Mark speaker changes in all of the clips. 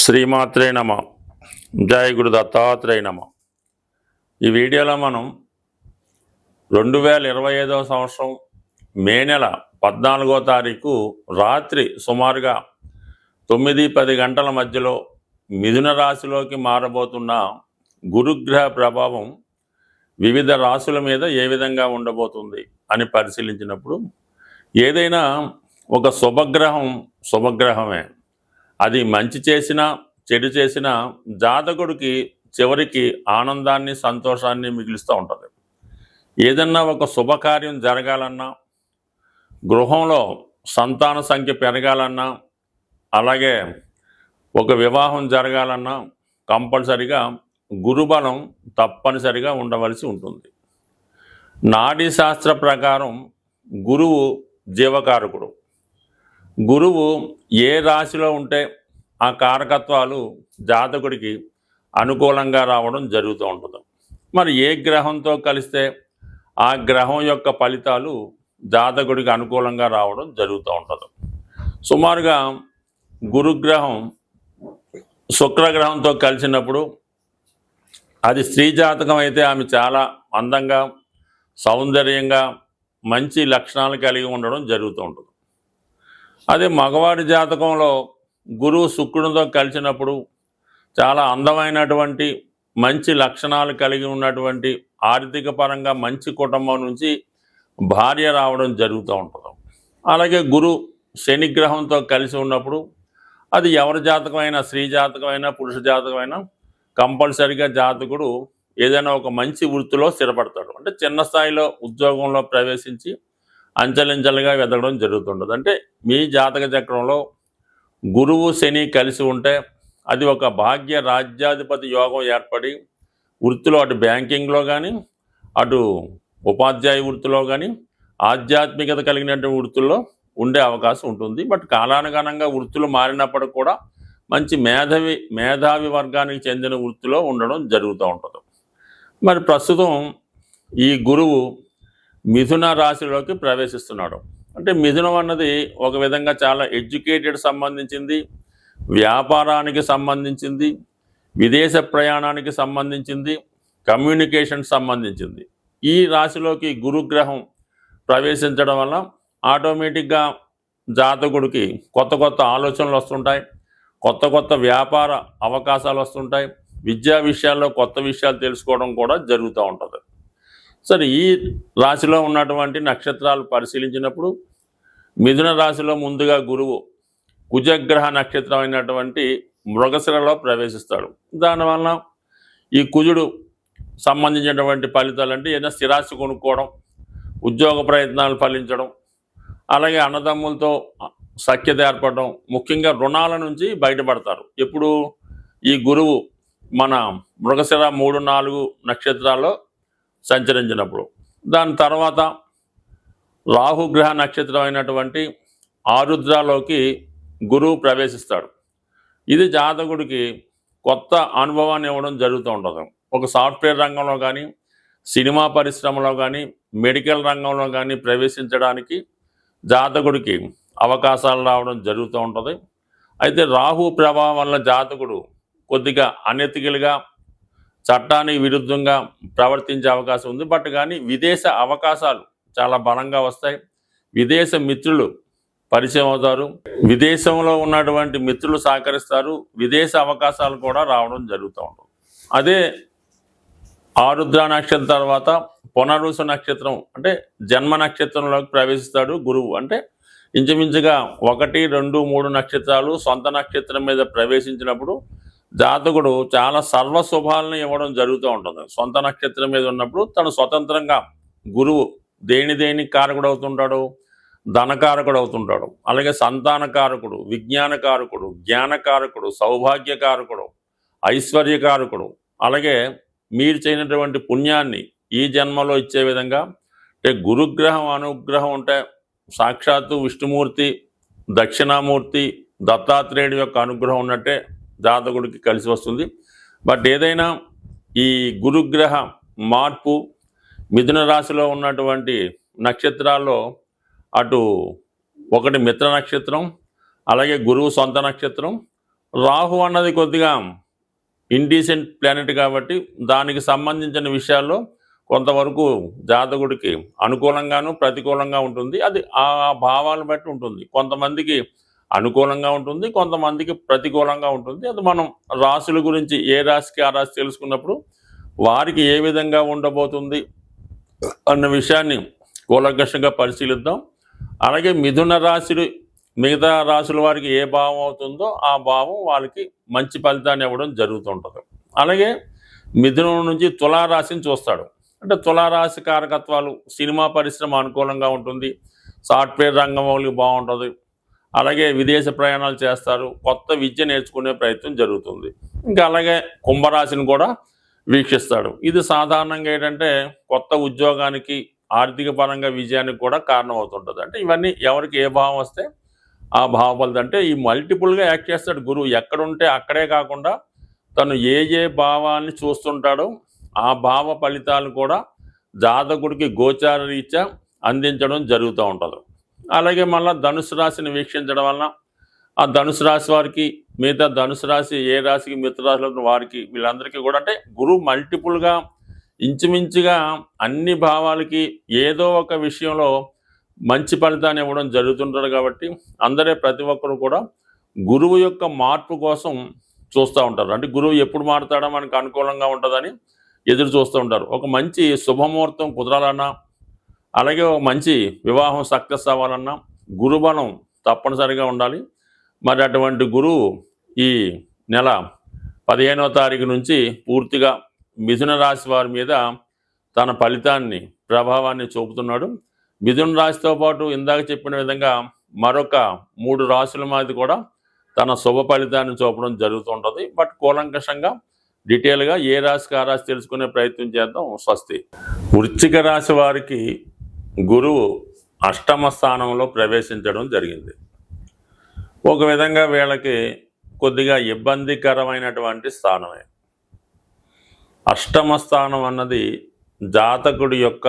Speaker 1: శ్రీమాత్రే నమ. జయ గురు దత్తాత్రేయ నమ. ఈ వీడియోలో మనం 2025వ సంవత్సరం మే నెల 14వ తారీఖు రాత్రి సుమారుగా 9-10 గంటల మధ్యలో మిథున రాశిలోకి మారబోతున్న గురుగ్రహ ప్రభావం వివిధ రాశుల మీద ఏ విధంగా ఉండబోతుంది అని పరిశీలించినప్పుడు ఏదైనా ఒక శుభగ్రహమే, అది మంచి చేసినా చెడు చేసినా జాతకుడికి చివరికి ఆనందాన్ని సంతోషాన్ని మిగులుస్తూ ఉంటుంది. ఏదన్నా ఒక శుభకార్యం జరగాలన్నా, గృహంలో సంతాన సంఖ్య పెరగాలన్నా, అలాగే ఒక వివాహం జరగాలన్నా కంపల్సరిగా గురుబలం తప్పనిసరిగా ఉండవలసి ఉంటుంది. నాడీ శాస్త్ర ప్రకారం గురువు జీవకారకుడు. గురువు ఏ రాశిలో ఉంటే ఆ కారకత్వాలు జాతకుడికి అనుకూలంగా రావడం జరుగుతూ ఉంటుంది. మరి ఏ గ్రహంతో కలిస్తే ఆ గ్రహం యొక్క ఫలితాలు జాతకుడికి అనుకూలంగా రావడం జరుగుతూ ఉంటుంది. సుమారుగా గురుగ్రహం శుక్రగ్రహంతో కలిసినప్పుడు అది స్త్రీ జాతకం అయితే ఆమె చాలా అందంగా, సౌందర్యంగా, మంచి లక్షణాలు కలిగి ఉండడం జరుగుతూ ఉంటుంది. అదే మగవాడి జాతకంలో గురువు శుక్రునితో కలిసినప్పుడు చాలా అందమైనటువంటి మంచి లక్షణాలు కలిగి ఉన్నటువంటి ఆర్థిక పరంగా మంచి కుటుంబం నుంచి భార్య రావడం జరుగుతూ ఉంటుంది. అలాగే గురు శనిగ్రహంతో కలిసి ఉన్నప్పుడు అది ఎవరి జాతకమైనా, స్త్రీ జాతకమైనా పురుష జాతకమైనా కంపల్సరిగా జాతకుడు ఏదైనా ఒక మంచి వృత్తిలో స్థిరపడతాడు. అంటే చిన్న స్థాయిలో ఉద్యోగంలో ప్రవేశించి అంచెలంచెలుగా ఎదగడం జరుగుతుంటుంది. అంటే మీ జాతక చక్రంలో గురువు శని కలిసి ఉంటే అది ఒక భాగ్య రాజ్యాధిపతి యోగం ఏర్పడి వృత్తిలో అటు బ్యాంకింగ్లో కానీ, అటు ఉపాధ్యాయ వృత్తిలో కానీ, ఆధ్యాత్మికత కలిగినటువంటి వృత్తుల్లో ఉండే అవకాశం ఉంటుంది. బట్ కాలానుగుణంగా వృత్తులు మారినప్పటికి కూడా మంచి మేధావి వర్గానికి చెందిన వృత్తిలో ఉండడం జరుగుతూ ఉంటుంది. మరి ప్రస్తుతం ఈ గురువు మిథున రాశిలోకి ప్రవేశిస్తున్నాడు. అంటే మిథునం అన్నది ఒక విధంగా చాలా ఎడ్యుకేటెడ్ సంబంధించింది, వ్యాపారానికి సంబంధించింది, విదేశ ప్రయాణానికి సంబంధించింది, కమ్యూనికేషన్ సంబంధించింది. ఈ రాశిలోకి గురుగ్రహం ప్రవేశించడం వల్ల ఆటోమేటిక్గా జాతకుడికి కొత్త కొత్త ఆలోచనలు వస్తుంటాయి, కొత్త కొత్త వ్యాపార అవకాశాలు వస్తుంటాయి, విద్యా విషయాల్లో కొత్త విషయాలు తెలుసుకోవడం కూడా జరుగుతూ ఉంటుంది. సరే, ఈ రాశిలో ఉన్నటువంటి నక్షత్రాలు పరిశీలించినప్పుడు మిథున రాశిలో ముందుగా గురువు కుజగ్రహ నక్షత్రం అయినటువంటి మృగశిరలో ప్రవేశిస్తాడు. దానివల్ల ఈ కుజుడు సంబంధించినటువంటి ఫలితాలు అంటే ఏదైనా స్థిరాస్తి కొనుక్కోవడం, ఉద్యోగ ప్రయత్నాలు ఫలించడం, అలాగే అన్నదమ్ములతో సఖ్యత ఏర్పడడం, ముఖ్యంగా రుణాల నుంచి బయటపడతారు. ఎప్పుడు ఈ గురువు మన మృగశిర 3-4 నక్షత్రాల్లో సంచరించినప్పుడు. దాని తర్వాత రాహుగ్రహ నక్షత్రం అయినటువంటి ఆరుద్రలోకి గురువు ప్రవేశిస్తాడు. ఇది జాతకుడికి కొత్త అనుభవాన్ని ఇవ్వడం జరుగుతూ ఉంటుంది. ఒక సాఫ్ట్వేర్ రంగంలో కానీ, సినిమా పరిశ్రమలో కానీ, మెడికల్ రంగంలో కానీ ప్రవేశించడానికి జాతకుడికి అవకాశాలు రావడం జరుగుతూ ఉంటుంది. అయితే రాహు ప్రభావం వల్ల జాతకుడు కొద్దిగా అనెతికల్గా, చట్టానికి విరుద్ధంగా ప్రవర్తించే అవకాశం ఉంది. బట్ కానీ విదేశ అవకాశాలు చాలా బలంగా వస్తాయి. విదేశ మిత్రులు పరిచయం అవుతారు, విదేశంలో ఉన్నటువంటి మిత్రులు సహకరిస్తారు, విదేశ అవకాశాలు కూడా రావడం జరుగుతూ ఉంటుంది. అదే ఆరుద్ర నక్షత్రం తర్వాత పునరుసు నక్షత్రం అంటే జన్మ నక్షత్రంలోకి ప్రవేశిస్తాడు గురువు. అంటే ఇంచుమించుగా 1, 2, 3 నక్షత్రాలు సొంత నక్షత్రం మీద ప్రవేశించినప్పుడు జాతకుడు చాలా సర్వశుభాలను ఇవ్వడం జరుగుతూ ఉంటుంది. సొంత నక్షత్రం మీద ఉన్నప్పుడు తను స్వతంత్రంగా గురువు దేనికి కారకుడు అవుతుంటాడు, ధనకారకుడు అవుతుంటాడు, అలాగే సంతానకారకుడు, విజ్ఞానకారకుడు, జ్ఞానకారకుడు, సౌభాగ్యకారకుడు, ఐశ్వర్యకారకుడు, అలాగే మీరు చేయనటువంటి పుణ్యాన్ని ఈ జన్మలో ఇచ్చే విధంగా. అంటే గురుగ్రహం అనుగ్రహం అంటే సాక్షాత్తు విష్ణుమూర్తి, దక్షిణామూర్తి, దత్తాత్రేయుడి యొక్క అనుగ్రహం ఉన్నట్టే జాతకుడికి కలిసి వస్తుంది. బట్ ఏదైనా ఈ గురుగ్రహ మార్పు మిథున రాశిలో ఉన్నటువంటి నక్షత్రాల్లో అటు ఒకటి మిత్ర నక్షత్రం, అలాగే గురువు సొంత నక్షత్రం, రాహు అన్నది కొద్దిగా ఇండీసెంట్ ప్లానెట్ కాబట్టి దానికి సంబంధించిన విషయాల్లో కొంతవరకు జాతకుడికి అనుకూలంగాను ప్రతికూలంగా ఉంటుంది. అది ఆ భావాలను బట్టి ఉంటుంది. కొంతమందికి అనుకూలంగా ఉంటుంది, కొంతమందికి ప్రతికూలంగా ఉంటుంది. అది మనం రాశుల గురించి ఏ రాశికి ఆ రాశి తెలుసుకున్నప్పుడు వారికి ఏ విధంగా ఉండబోతుంది అన్న విషయాన్ని కూలంకషంగా పరిశీలిద్దాం. అలాగే మిథున రాశి మిగతా రాశుల వారికి ఏ భావం అవుతుందో ఆ భావం వాళ్ళకి మంచి ఫలితాన్ని ఇవ్వడం జరుగుతుంటుంది. అలాగే మిథునం నుంచి తులారాశిని చూస్తాడు. అంటే తులారాశి కారకత్వాలు సినిమా పరిశ్రమ అనుకూలంగా ఉంటుంది, సాఫ్ట్వేర్ రంగం వాళ్ళకి బాగుంటుంది, అలాగే విదేశ ప్రయాణాలు చేస్తారు, కొత్త విద్య నేర్చుకునే ప్రయత్నం జరుగుతుంది. ఇంకా అలాగే కుంభరాశిని కూడా వీక్షిస్తాడు. ఇది సాధారణంగా ఏంటంటే కొత్త ఉద్యోగానికి ఆర్థిక పరంగా విజయానికి కూడా కారణం అవుతుంటుంది. అంటే ఇవన్నీ ఎవరికి ఏ భావం వస్తే ఆ భావ ఫలితం. అంటే ఈ మల్టిపుల్గా యాక్ట్ చేస్తాడు గురువు. ఎక్కడుంటే అక్కడే కాకుండా తను ఏ భావాన్ని చూస్తుంటాడో ఆ భావ ఫలితాలు కూడా జాతకుడికి గోచార రీత్యా అందించడం జరుగుతూ ఉంటుంది. అలాగే మళ్ళీ ధనుసు రాశిని వీక్షించడం వలన ఆ ధనుసు రాశి వారికి మిగతా ధనుసు రాశి ఏ రాశికి మిగతా రాశిలో వారికి వీళ్ళందరికీ కూడా అంటే గురువు మల్టిపుల్గా ఇంచుమించుగా అన్ని భావాలకి ఏదో ఒక విషయంలో మంచి ఫలితాన్ని ఇవ్వడం జరుగుతుంటారు. కాబట్టి ప్రతి ఒక్కరు కూడా గురువు యొక్క మార్పు కోసం చూస్తూ ఉంటారు. అంటే గురువు ఎప్పుడు మారుతాడో మనకు అనుకూలంగా ఉంటుందని ఎదురు చూస్తూ ఉంటారు. ఒక మంచి శుభముహూర్తం కుదరాలన్నా, అలాగే ఒక మంచి వివాహం సక్సెస్ అవ్వాలన్నా గురుబలం తప్పనిసరిగా ఉండాలి. మరి అటువంటి గురువు ఈ నెల 15వ తారీఖు నుంచి పూర్తిగా మిథున రాశి వారి మీద తన ఫలితాన్ని ప్రభావాన్ని చూపుతున్నాడు. మిథున రాశితో పాటు ఇందాక చెప్పిన విధంగా మరొక 3 రాశుల మీద కూడా తన శుభ ఫలితాన్ని చూపడం జరుగుతుంటుంది. బట్ కూలంకషంగా డీటెయిల్గా ఏ రాశికి ఆ రాశి తెలుసుకునే ప్రయత్నం చేద్దాం. స్వస్తి. వృశ్చిక రాశి వారికి గురువు అష్టమ స్థానంలో ప్రవేశించడం జరిగింది. ఒక విధంగా వీళ్ళకి కొద్దిగా ఇబ్బందికరమైనటువంటి స్థానమే. అష్టమ స్థానం అన్నది జాతకుడి యొక్క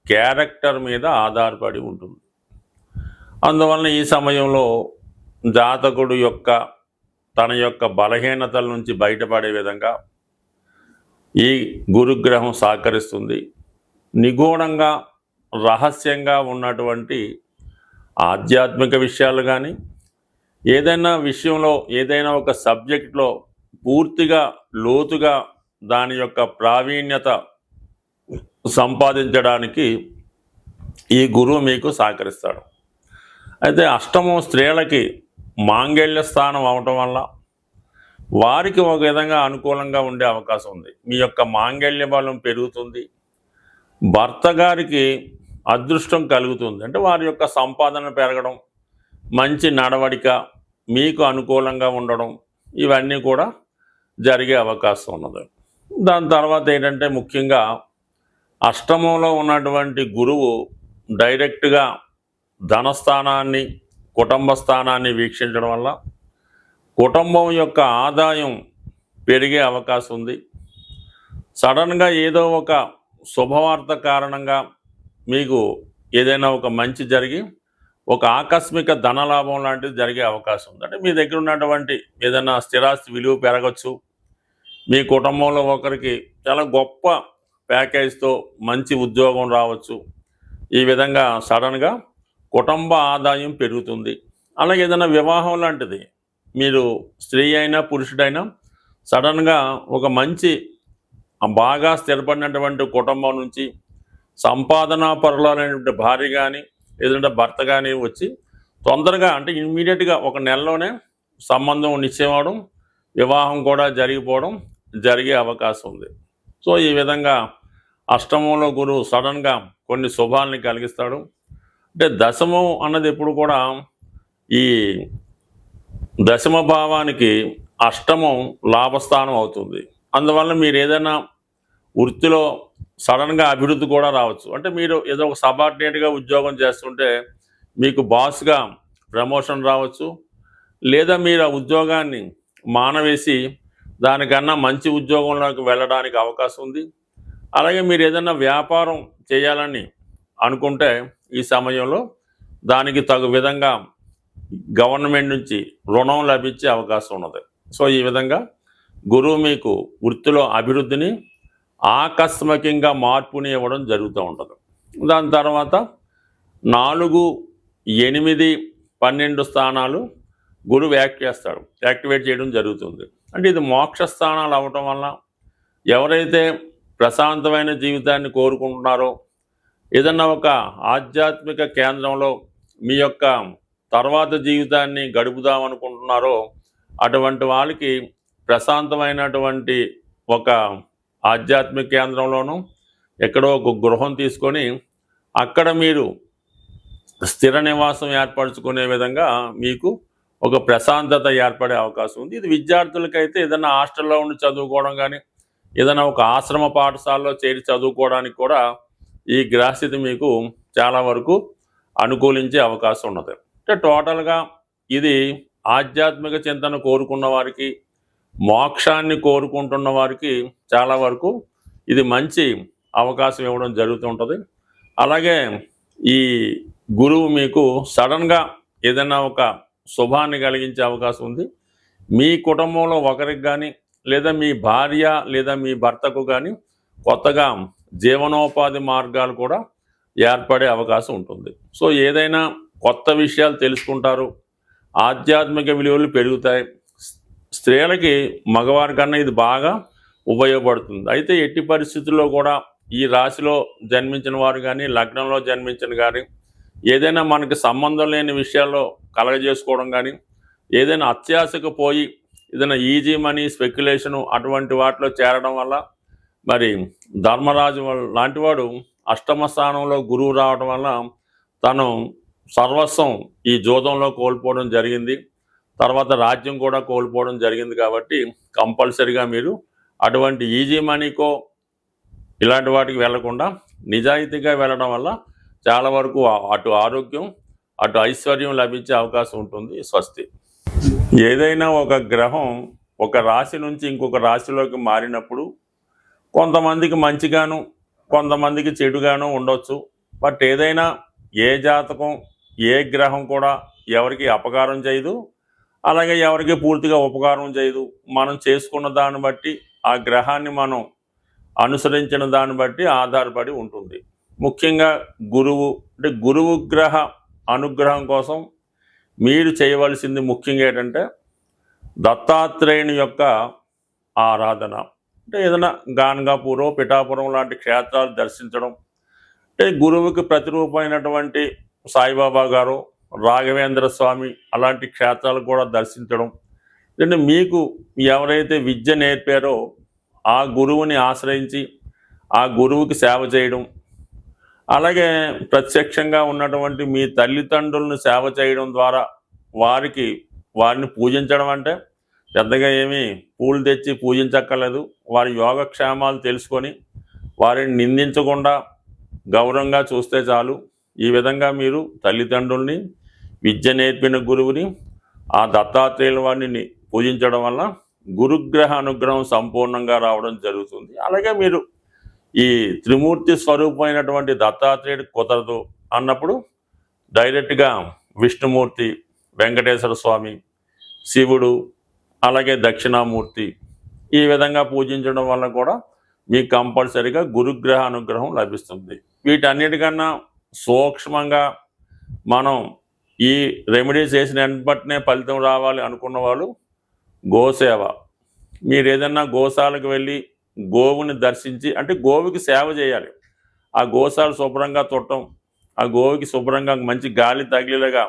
Speaker 1: క్యారెక్టర్ మీద ఆధారపడి ఉంటుంది. అందువలన ఈ సమయంలో జాతకుడు తన యొక్క బలహీనతల నుంచి బయటపడే విధంగా ఈ గురుగ్రహం సహకరిస్తుంది. నిగూఢంగా రహస్యంగా ఉన్నటువంటి ఆధ్యాత్మిక విషయాలు కానీ ఏదైనా విషయంలో ఏదైనా ఒక సబ్జెక్ట్లో పూర్తిగా లోతుగా దాని యొక్క ప్రావీణ్యత సంపాదించడానికి ఈ గురువు మీకు సహకరిస్తాడు. అయితే అష్టమం స్త్రీలకి మాంగళ్య స్థానం అవటం వల్ల వారికి ఒక విధంగా అనుకూలంగా ఉండే అవకాశం ఉంది. మీ యొక్క మాంగళ్య బలం పెరుగుతుంది, భర్త గారికి అదృష్టం కలుగుతుంది. అంటే వారి యొక్క సంపాదన పెరగడం, మంచి నడవడిక మీకు అనుకూలంగా ఉండడం, ఇవన్నీ కూడా జరిగే అవకాశం ఉన్నది. దాని తర్వాత ఏంటంటే ముఖ్యంగా అష్టమంలో ఉన్నటువంటి గురువు డైరెక్ట్గా ధనస్థానాన్ని కుటుంబ స్థానాన్ని వీక్షించడం వల్ల కుటుంబం యొక్క ఆదాయం పెరిగే అవకాశం ఉంది. సడన్గా ఏదో ఒక శుభవార్త కారణంగా మీకు ఏదైనా ఒక మంచి జరిగి ఒక ఆకస్మిక ధనలాభం లాంటిది జరిగే అవకాశం ఉంది. అంటే మీ దగ్గర ఉన్నటువంటి ఏదైనా స్థిరాస్తి విలువ పెరగచ్చు, మీ కుటుంబంలో ఒకరికి చాలా గొప్ప ప్యాకేజ్తో మంచి ఉద్యోగం రావచ్చు. ఈ విధంగా సడన్గా కుటుంబ ఆదాయం పెరుగుతుంది. అలాగే ఏదైనా వివాహం లాంటిది, మీరు స్త్రీ అయినా పురుషుడైనా సడన్గా ఒక మంచి బాగా స్థిరపడినటువంటి కుటుంబం నుంచి సంపాదనా పరులైనటువంటి భార్య కానీ లేదంటే భర్త కానీ వచ్చి తొందరగా అంటే ఇమ్మీడియట్గా ఒక నెలలోనే సంబంధం నిశ్చయం అవడం, వివాహం కూడా జరిగిపోవడం జరిగే అవకాశం ఉంది. సో ఈ విధంగా అష్టమంలో గురువు సడన్గా కొన్ని శుభాలని కలిగిస్తాడు. అంటే దశమం అన్నది ఎప్పుడు కూడా ఈ దశమ భావానికి అష్టమం లాభస్థానం అవుతుంది. అందువల్ల మీరు ఏదైనా వృత్తిలో సడన్గా అభివృద్ధి కూడా రావచ్చు. అంటే మీరు ఏదో ఒక సబార్డినేట్గా ఉద్యోగం చేస్తుంటే మీకు బాస్గా ప్రమోషన్ రావచ్చు, లేదా మీరు ఆ ఉద్యోగాన్ని మానవేసి దానికన్నా మంచి ఉద్యోగంలోకి వెళ్ళడానికి అవకాశం ఉంది. అలాగే మీరు ఏదైనా వ్యాపారం చేయాలని అనుకుంటే ఈ సమయంలో దానికి తగు విధంగా గవర్నమెంట్ నుంచి రుణం లభించే అవకాశం ఉన్నది. సో ఈ విధంగా గురువు మీకు వృత్తిలో అభివృద్ధిని, ఆకస్మికంగా మార్పుని ఇవ్వడం జరుగుతూ ఉంటుంది. దాని తర్వాత 4, 8, 12 స్థానాలు గురువు యాక్టివేట్ చేయడం జరుగుతుంది. అంటే ఇది మోక్ష స్థానాలు అవ్వటం వల్ల ఎవరైతే ప్రశాంతమైన జీవితాన్ని కోరుకుంటున్నారో, ఏదన్నా ఒక ఆధ్యాత్మిక కేంద్రంలో మీ యొక్క తర్వాత జీవితాన్ని గడుపుదామనుకుంటున్నారో అటువంటి వాళ్ళకి ప్రశాంతమైనటువంటి ఒక ఆధ్యాత్మిక కేంద్రంలోనూ ఎక్కడో ఒక గృహం తీసుకొని అక్కడ మీరు స్థిర నివాసం ఏర్పరచుకునే విధంగా మీకు ఒక ప్రశాంతత ఏర్పడే అవకాశం ఉంది. ఇది విద్యార్థులకైతే ఏదైనా హాస్టల్లో ఉండి చదువుకోవడం కానీ, ఏదైనా ఒక ఆశ్రమ పాఠశాలలో చేరి చదువుకోవడానికి కూడా ఈ గ్రహస్థితి మీకు చాలా వరకు అనుకూలించే అవకాశం ఉన్నది. అంటే టోటల్గా ఇది ఆధ్యాత్మిక చింతన కోరుకున్న వారికి, మోక్షాన్ని కోరుకుంటున్న వారికి చాలా వరకు ఇది మంచి అవకాశం ఇవ్వడం జరుగుతుంటుంది. అలాగే ఈ గురువు మీకు సడన్గా ఏదైనా ఒక శుభాన్ని కలిగించే అవకాశం ఉంది. మీ కుటుంబంలో ఒకరికి కానీ, లేదా మీ భార్య లేదా మీ భర్తకు కానీ కొత్తగా జీవనోపాధి మార్గాలు కూడా ఏర్పడే అవకాశం ఉంటుంది. సో ఏదైనా కొత్త విషయాలు తెలుసుకుంటారు, ఆధ్యాత్మిక విలువలు పెరుగుతాయి. స్త్రీలకి మగవారి కన్నా ఇది బాగా ఉపయోగపడుతుంది. అయితే ఎట్టి పరిస్థితుల్లో కూడా ఈ రాశిలో జన్మించిన వారు కానీ, లగ్నంలో జన్మించిన కానీ ఏదైనా మనకి సంబంధం లేని విషయాల్లో కలగజేసుకోవడం కానీ, ఏదైనా అత్యాశకు పోయి ఏదైనా ఈజీ మనీ స్పెక్యులేషను అటువంటి వాటిలో చేరడం వల్ల మరి ధర్మరాజు లాంటి వాడు అష్టమ స్థానంలో గురువు రావడం వల్ల తను సర్వస్వం ఈ జూదంలో కోల్పోవడం జరిగింది. తర్వాత రాజ్యం కూడా కోల్పోవడం జరిగింది. కాబట్టి కంపల్సరిగా మీరు అటువంటి ఈజీ మనీకో ఇలాంటి వాటికి వెళ్లకుండా నిజాయితీగా వెళ్ళడం వల్ల చాలా వరకు అటు ఆరోగ్యం, అటు ఐశ్వర్యం లభించే అవకాశం ఉంటుంది. స్వస్తి. ఏదైనా ఒక గ్రహం ఒక రాశి నుంచి ఇంకొక రాశిలోకి మారినప్పుడు కొంతమందికి మంచిగాను, కొంతమందికి చెడుగాను ఉండొచ్చు. బట్ ఏదైనా ఏ జాతకం, ఏ గ్రహం కూడా ఎవరికి అపకారం చేయదు, అలాగే ఎవరికి పూర్తిగా ఉపకారం చేయదు. మనం చేసుకున్న దాన్ని బట్టి, ఆ గ్రహాన్ని మనం అనుసరించిన దాన్ని బట్టి ఆధారపడి ఉంటుంది. ముఖ్యంగా గురువు అంటే గురువు గ్రహ అనుగ్రహం కోసం మీరు చేయవలసింది ముఖ్యంగా ఏంటంటే దత్తాత్రేయుని యొక్క ఆరాధన. అంటే ఏదైనా గాన్గాపూరో, పిఠాపురం లాంటి క్షేత్రాలు దర్శించడం, అంటే గురువుకి ప్రతిరూపమైనటువంటి సాయిబాబా గారు, రాఘవేంద్ర స్వామి అలాంటి క్షేత్రాలు కూడా దర్శించడం. అంటే మీకు ఎవరైతే విద్య నేర్పారో ఆ గురువుని ఆశ్రయించి ఆ గురువుకి సేవ చేయడం, అలాగే ప్రత్యక్షంగా ఉన్నటువంటి మీ తల్లిదండ్రులను సేవ చేయడం ద్వారా వారిని పూజించడం. అంటే పెద్దగా ఏమీ పూలు తెచ్చి పూజించక్కర్లేదు. వారి యోగక్షేమాలు తెలుసుకొని వారిని నిందించకుండా గౌరవంగా చూస్తే చాలు. ఈ విధంగా మీరు తల్లిదండ్రుల్ని, విద్య నేర్పిన గురువుని, ఆ దత్తాత్రేయుల వారిని పూజించడం వల్ల గురుగ్రహ అనుగ్రహం సంపూర్ణంగా రావడం జరుగుతుంది. అలాగే మీరు ఈ త్రిమూర్తి స్వరూపమైనటువంటి దత్తాత్రేయుడు కుదరదు అన్నప్పుడు డైరెక్ట్గా విష్ణుమూర్తి, వెంకటేశ్వర స్వామి, శివుడు, అలాగే దక్షిణామూర్తి ఈ విధంగా పూజించడం వల్ల కూడా మీకు కంపల్సరీగా గురుగ్రహ అనుగ్రహం లభిస్తుంది. వీటన్నిటికన్నా సూక్ష్మంగా మనం ఈ రెమెడీస్ చేసిన వెంటనే ఫలితం రావాలి అనుకున్న వాళ్ళు గోసేవ. మీరు ఏదన్నా గోశాలకు వెళ్ళి గోవుని దర్శించి, అంటే గోవుకి సేవ చేయాలి. ఆ గోశాల శుభ్రంగా తుట్టడం, ఆ గోవుకి శుభ్రంగా మంచి గాలి తగిలేలాగా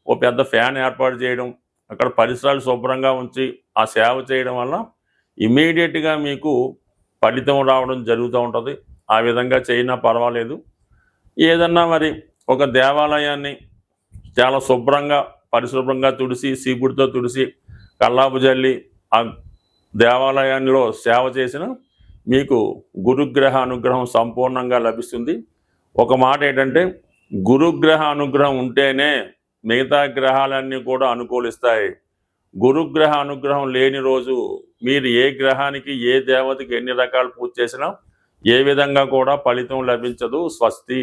Speaker 1: ఓ పెద్ద ఫ్యాన్ ఏర్పాటు చేయడం, అక్కడ పరిసరాలు శుభ్రంగా ఉంచి ఆ సేవ చేయడం వల్ల ఇమీడియట్గా మీకు ఫలితం రావడం జరుగుతూ ఉంటుంది. ఆ విధంగా చేయినా పర్వాలేదు. ఏదన్నా మరి ఒక దేవాలయాన్ని చాలా శుభ్రంగా పరిశుభ్రంగా తుడిసి, సీపుడితో తుడిసి, కల్లాపు జల్లి ఆ దేవాలయాల్లో సేవ చేసిన మీకు గురుగ్రహ అనుగ్రహం సంపూర్ణంగా లభిస్తుంది. ఒక మాట ఏంటంటే గురుగ్రహ అనుగ్రహం ఉంటేనే మిగతా గ్రహాలన్నీ కూడా అనుకూలిస్తాయి. గురుగ్రహ అనుగ్రహం లేని రోజు మీరు ఏ గ్రహానికి, ఏ దేవతకి ఎన్ని రకాలు పూజ చేసినా ఏ విధంగా కూడా ఫలితం లభించదు. స్వస్తి.